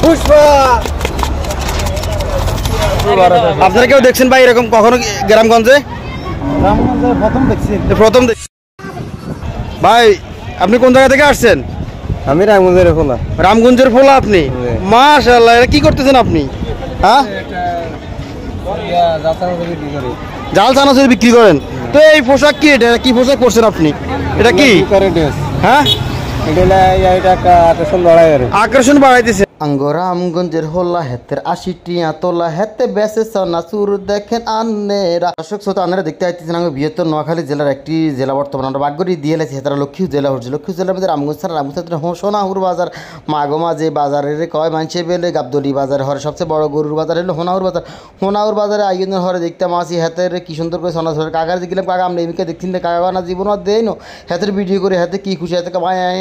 পুষ্পা আপনারা কেউ দেখছেন ভাই এরকম কখনো গ্রামগঞ্জে? প্রথম ভাই আপনি কোন জায়গা থেকে আসছেন? আমি রামগঞ্জের ফোলা। রামগঞ্জের ফোলা আপনি? মাশাআল্লাহ, এটা কি করতেছেন আপনি? হ্যাঁ, জাল চানাচুর বিক্রি করেন। তো এই পোশাক কি, এটা কি পোশাক পরছেন আপনি? এটা কি? হ্যাঁ, আকর্ষণ বাড়াইতেছে। আঙ্গরা আমগঞ্জের হোল্লা হেতের 80 টিয়া তোলা হেতে বেসে নাচুর দেখেন আন্নেরা। দর্শক শ্রোতা, আপনারা দেখতে পাইতেছেন আমি বৃহত্তর নোয়াখালী জেলার একটি জেলা বর্তমানে আমরা বাগরি দিয়ে এলাইছি। হেতারা লক্ষ্মী জেলা হচ্ছে। লক্ষ্মী জেলার মধ্যে রামগঞ্জ ছাড়া রামগঞ্জ সোনাহুর বাজার মাগমা যে বাজারের কয় মানুষে বেলে গাবদলি বাজার হরে সবচেয়ে বড় গরুর বাজার হলো হোনাউর বাজার। হোনাউর বাজারে আইন হরে দেখতে মাসি হেতের কি সুন্দর করে সোনা ধরে কাকার দিলাম। কাকা আমরা এমিকে দেখছি না, কাকা না জীবন দেয় নো হেতের ভিডিও করে হেতে কি খুশি হেতে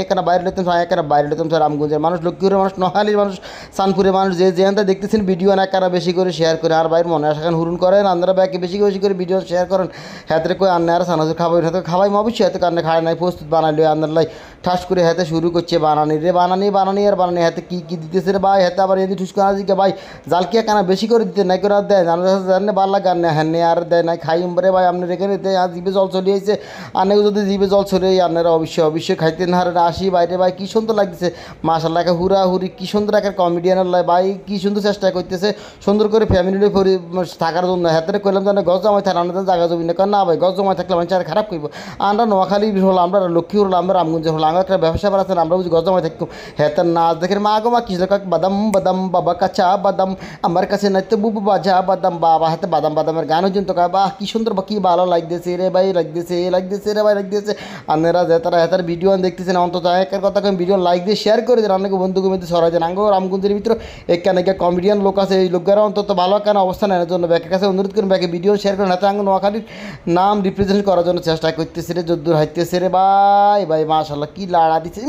এখানে বাইরে লেতাম এখানে বাইরে লেতাম। রামগঞ্জের মানুষ, লক্ষ্মীপুরের মানুষ, নোয়াখালীর মানুষ, সানপুরের মানুষ যে যেখানটা দেখতেছেন ভিডিও না কারা বেশি করে শেয়ার করে আর বাইর মনে আসাখান হুরুন করেন। আপনারা ব্যাকে বেশি বেশি করে ভিডিও শেয়ার করেন। হাতে কই আন্না আর সানাজুর খাবাই হাতে খাবাই অবশ্যই হাতে কান্না খায় নাই প্রস্তুত বানাইলে আপনার লাই ঠাস করে হাতে শুরু করছে বানানি রে বানানি বানানি আর বানানি হাতে কী কী দিতেছে রে ভাই। হাতে আবার এদি ঠুস করা দিকে ভাই জালকে কানা বেশি করে দিতে নাই করে দেয় জানে বার লাগে আন্না হ্যাঁ আর দেয় নাই খাই রে ভাই। আপনার এখানে আর জিভে জল চলে আইছে। আনে যদি জিভে জল চলে আপনারা অবশ্যই অবশ্যই খাইতে না হারে আসি বাইরে ভাই। কী সুন্দর লাগতেছে মাশাআল্লাহ, হুরা হুরি কী সুন্দর একটা কমেডিয়ানের লাই ভাই। কী সুন্দর চেষ্টা করতেছে সুন্দর করে ফ্যামিলি থাকার জন্য। হাতে করলাম যেন গজ জমাই থাকে আমাদের জায়গা জমি না, কারণ না ভাই গজ জমাই থাকলে মানুষ আর খারাপ করবো। আমরা নোয়াখালী হলো, আমরা লক্ষ্মী হলো, আমরা রামগঞ্জে হলো, আমরা একটা ব্যবসা বাড়াচ্ছেন আমরা বুঝি গজ জমাই থাকতাম। হেতার নাচ দেখেন মা গো মা কিছু বাদাম বাদাম বাবা কাঁচা বাদাম আমার কাছে নাইতে বুবু বাজা বাদাম বাবা হাতে বাদাম বাদামের গান হচ্ছেন তো বাহ কী সুন্দর বা কী ভালো লাগতেছে রে ভাই, লাগতেছে লাগতেছে রে ভাই লাগতেছে। আপনারা যে তারা হেতার ভিডিও দেখতেছেন অন্তত একের কথা ভিডিও লাইক দিয়ে শেয়ার করে দেন, অনেকে বন্ধুকে মধ্যে সরাই দেন। আঙ্গো রামগঞ্জের ভিতরে এখানে কমেডিয়ান লোক আছে, এই লোকেরা অন্তত ভালো কেন অবস্থান নেওয়ার জন্য ব্যাকের কাছে অনুরোধ করেন ব্যাকে ভিডিও শেয়ার করেন। হাতে আঙ্গ নোয়াখালীর নাম রিপ্রেজেন্ট করার জন্য চেষ্টা করতেছে রে, যদ্দূর হাইতেছে রে ভাই ভাই মাশাআল্লাহ। কী লাড়া দিচ্ছে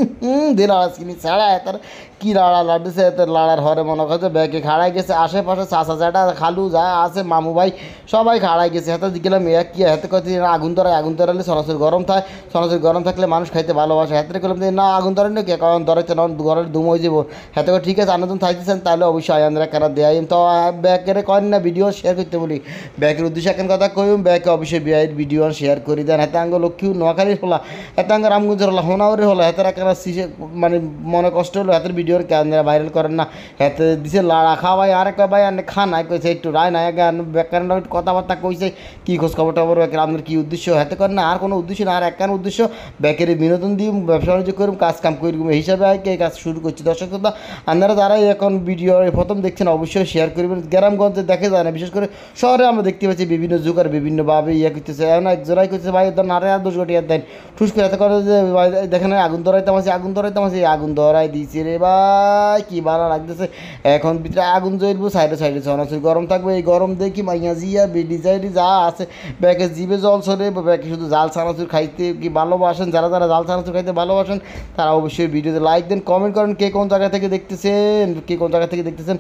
দে লাড়া কিনি ছাড়া তার কী লাড়া লাড়তেছে এত লাড়ার হরে মনে করছে ব্যাগে খাড়াই গেছে। আশেপাশে চাচা চাটা খালু যা আছে মামু ভাই সবাই খাড়াই গেছে। হাতে দিলাম এক কি হাতে কথা আগুন ধরালে সরাসরি গরম থাকে, সরাসরি গরম থাকলে মানুষ খাইতে ভালোবাসে। হাতে করলাম যে না আগুন ধরেন না কে কারণ ধরাইতে না ঘরের দুম হয়ে যাবো। হাতে করে ঠিক আছে আনন্দ থাকতেছেন তাহলে অবশ্যই আয়ানরা কারা দেয় তো ব্যাকের করেন না ভিডিও শেয়ার করতে বলি। ব্যাকের উদ্দেশ্যে এখন কথা কইম ব্যাকে অবশ্যই বিয়ের ভিডিও শেয়ার করে দেন। হাতে আঙ্গ লক্ষ্মী নোয়াখালীর হলা, হাতে আঙ্গ রামগঞ্জের হলা, হোনাউরের হলো। হাতের একটা মানে মনে কষ্ট হলো হাতের ভিডিওর ক্যামেরা ভাইরাল করেন না। হাতে দিছে লাড়া খাওয়াই আর একটা ভাই আনে খানায় কইছে একটু রায় না গান ব্যাকের কথাবার্তা কইছে কী খোঁজ খবর টবর আপনার কী উদ্দেশ্য হাতে করেন না আর কোনো উদ্দেশ্য না আর একখান উদ্দেশ্য ব্যাকের বিনোদন দিয়ে ব্যবসা বাণিজ্য করুন কাজ কাম করুন এই হিসাবে এই কাজ শুরু করছি। দর্শক শ্রোতা, আপনারা যারাই এখন ভিডিও প্রথম দেখছেন অবশ্যই শেয়ার করবেন। গ্রামগঞ্জে দেখা যায় না, বিশেষ করে শহরে আমরা দেখতে পাচ্ছি বিভিন্ন যুগ আর বিভিন্নভাবে করতেছে। এখন এক জোড়াই করতেছে ভাই নারে আর 10 কোটি দেন ঠুস করে এত করে যে দেখেন আগুন ধরাইতাম আছে আগুন ধরাইতাম আছে আগুন ধরাই দিয়েছে রে ভাই কী ভালো লাগতেছে। এখন ভিতরে আগুন জ্বলবো সাইডে সাইডে সরাসরি গরম থাকবে। এই গরম দেখি মাইয়া জিয়া বেডি সাইডি যা আছে ব্যাকে জিভে জল ছড়ে ব্যাকে শুধু জাল চানাচুর খাইতে কি ভালোবাসেন। যারা যারা জাল চানাচুর খাইতে ভালোবাসেন তারা অবশ্যই ভিডিওতে লাইক দেন, কমেন্ট করেন কে কোন জায়গা থেকে দেখতেছেন, কে কোন জায়গা থেকে দেখতেছেন।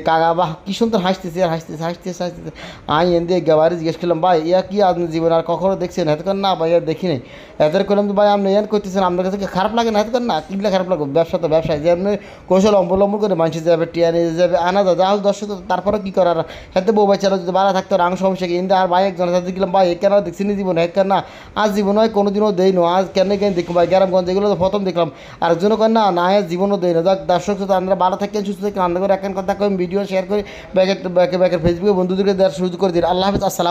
কাকা বাহ কী সুন্দর হাসতেছে আর হাসতেছে হাসতেছে হাসতেছে। আমি এন দিয়ে গাবারে জিজ্ঞেস করলাম ভাই ইয়া কি আপনার জীবন আর কখনো দেখছেন? এত করেন না ভাই আর দেখি নাই। এত করলাম তো ভাই আপনি এন করতেছেন আপনার কাছে খারাপ লাগে না? এত করেন না কিনলে খারাপ লাগবে। ব্যবসা তো ব্যবসায় যে আপনি কৌশল অবলম্বন করে মানুষ যাবে টিয়া নিয়ে যাবে আনা যা হোক দর্শক তারপরে কী করার হাতে বউ বাচ্চারা যদি বাড়া থাকতো আর আংশ সমস্যা কিন্তু আর ভাই একজনের সাথে দেখলাম ভাই কেন দেখছি না জীবন এক কেন না আজ জীবন হয় কোনো দিনও দেই না আজ কেন কেন দেখুন ভাই গ্রামগঞ্জ এগুলো তো প্রথম দেখলাম আরেকজনও কেন না না জীবনও দেয় না। যাক দর্শক তো আমরা ভালো থাকেন সুস্থ থাকেন আনন্দ করে এখন কথা কম ভিডিও শেয়ার করে ব্যাকের ফেসবুকে বন্ধুদেরকে দেওয়ার সুযোগ করে দিন। আল্লাহ হাফেজ, আসসালাম।